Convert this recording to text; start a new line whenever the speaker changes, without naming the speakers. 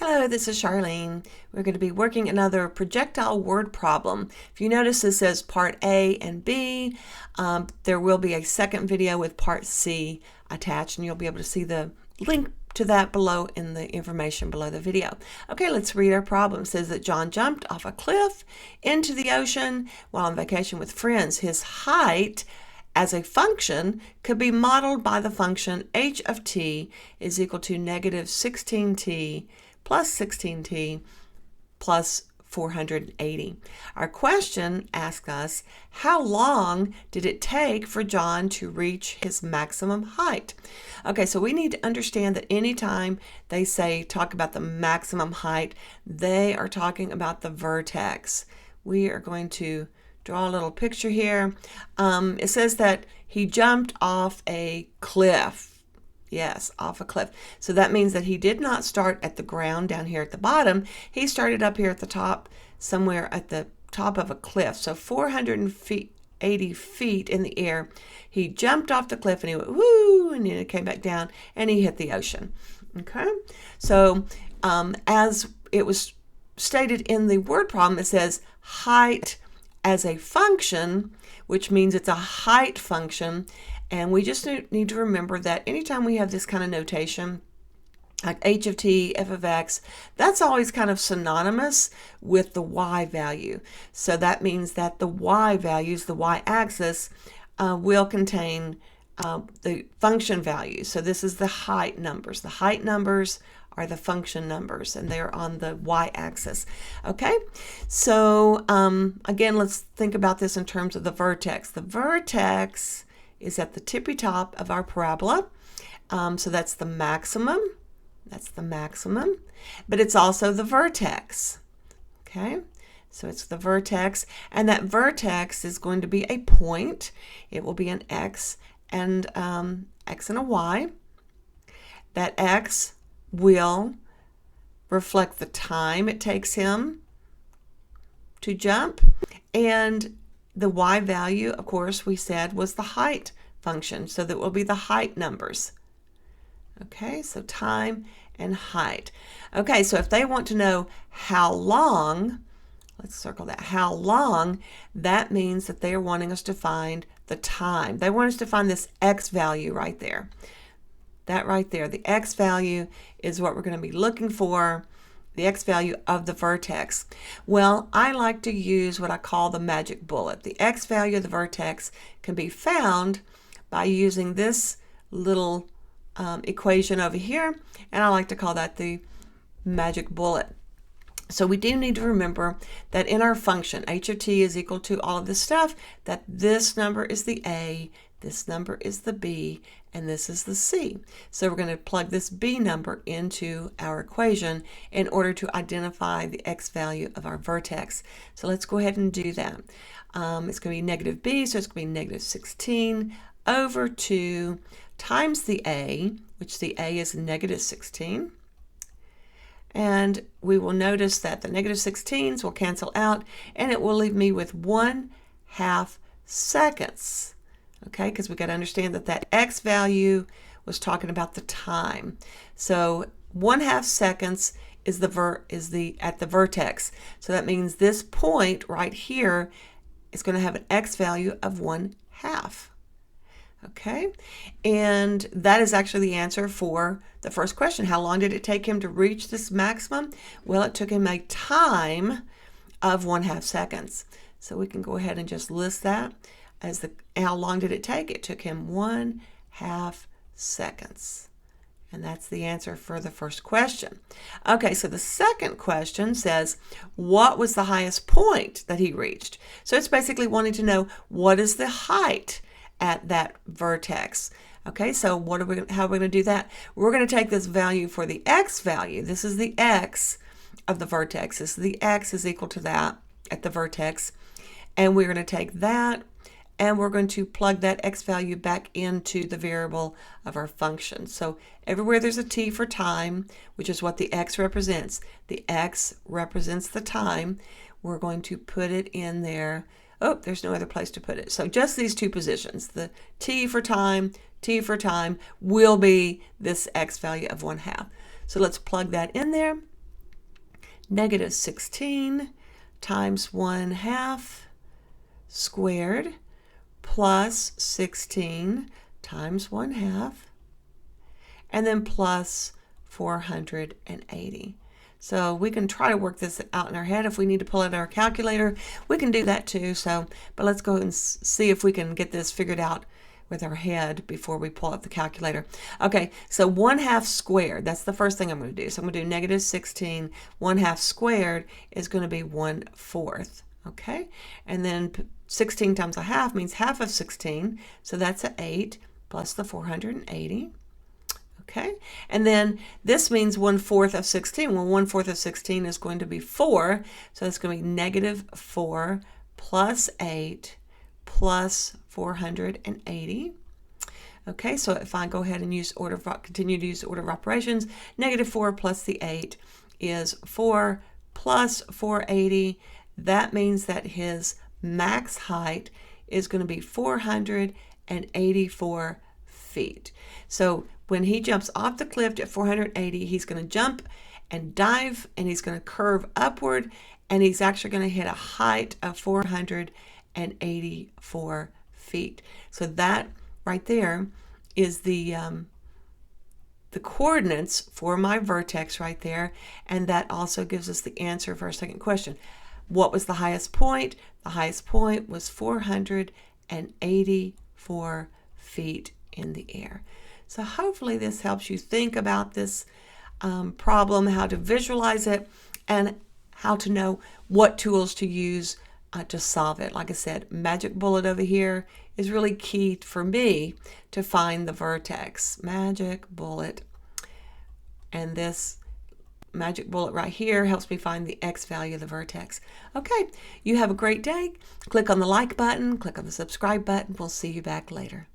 Hello, this is Charlene. We're going to be working another projectile word problem. If you notice, this says part A and B. There will be a second video with part C attached, and you'll be able to see the link to that below in the information below the video. Okay, let's read our problem. It says that John jumped off a cliff into the ocean while on vacation with friends. His height as a function could be modeled by the function h of t is equal to negative 16t plus 16t plus 480. Our question asks us, how long did it take for John to reach his maximum height? Okay, so we need to understand that anytime they talk about the maximum height, they are talking about the vertex. We are going to draw a little picture here. It says that he jumped off a cliff. Yes, off a cliff. So that means that he did not start at the ground down here at the bottom. He started up here at the top, somewhere at the top of a cliff. So 480 feet in the air. He jumped off the cliff and he went woo, and then it came back down and he hit the ocean. Okay, so as it was stated in the word problem, it says height as a function, which means it's a height function. And we just need to remember that anytime we have this kind of notation, like h of t, f of x, that's always kind of synonymous with the y value. So that means that the y values, the y-axis, will contain the function values. So this is the height numbers. The height numbers are the function numbers, and they're on the y-axis. Okay, so again, let's think about this in terms of the vertex. The vertex is at the tippy top of our parabola. So that's the maximum. That's the maximum. But it's also the vertex. Okay, so it's the vertex. And that vertex is going to be a point. It will be an x and a y. That x will reflect the time it takes him to jump. And the y value, of course, we said was the height function, so that will be the height numbers. Okay, so time and height. Okay, so if they want to know how long, let's circle that, how long, that means that they are wanting us to find the time. They want us to find this x value right there. That right there, the x value is what we're going to be looking for. The x value of the vertex. Well, I like to use what I call the magic bullet. The x value of the vertex can be found by using this little equation over here, and I like to call that the magic bullet. So we do need to remember that in our function, h of t is equal to all of this stuff, that this number is the a, this number is the b, and this is the c. So we're going to plug this b number into our equation in order to identify the x value of our vertex. So let's go ahead and do that. It's going to be negative b, so it's going to be negative 16 over 2 times the a, which the a is negative 16. And we will notice that the negative 16s will cancel out, and it will leave me with 1/2 seconds. Okay, because we got to understand that that x value was talking about the time. So 1/2 seconds is at the vertex. So that means this point right here is going to have an x value of 1/2. Okay, and that is actually the answer for the first question. How long did it take him to reach this maximum? Well, it took him a time of 1/2 seconds. So we can go ahead and just list that as how long did it take? It took him 1/2 seconds. And that's the answer for the first question. Okay, so the second question says, what was the highest point that he reached? So it's basically wanting to know, what is the height at that vertex? Okay, so how are we going to do that? We're going to take this value for the x value. This is the x of the vertex. This is the x is equal to that at the vertex. And we're going to take that, and we're going to plug that x value back into the variable of our function. So everywhere there's a t for time, which is what the x represents, the x represents the time, we're going to put it in there. Oh, there's no other place to put it. So just these two positions, the t for time will be this x value of 1/2. So let's plug that in there. negative 16 times 1/2 squared plus 16 times 1/2, and then plus 480. So we can try to work this out in our head. If we need to pull out our calculator, we can do that too. But let's go ahead and see if we can get this figured out with our head before we pull up the calculator. Okay, so 1/2 squared, that's the first thing I'm going to do. So I'm going to do negative 16, 1/2 squared is going to be 1/4. Okay, and then 16 times 1/2 means half of 16, so that's an 8 plus the 480. Okay, and then this means 1/4 of 16. Well, 1/4 of 16 is going to be 4, so it's going to be negative 4 plus 8 plus 480. Okay, so if I go ahead and continue to use order of operations, negative 4 plus the 8 is 4 plus 480. That means that his max height is going to be 484 feet. So when he jumps off the cliff at 480, he's going to jump and dive, and he's going to curve upward, and he's actually going to hit a height of 484 feet. So that right there is the coordinates for my vertex right there, and that also gives us the answer for our second question. What was the highest point? The highest point was 484 feet in the air. So hopefully this helps you think about this problem, how to visualize it, and how to know what tools to use to solve it. Like I said, magic bullet over here is really key for me to find the vertex. Magic bullet. And this magic bullet right here helps me find the X value of the vertex. Okay, you have a great day. Click on the like button, click on the subscribe button. We'll see you back later.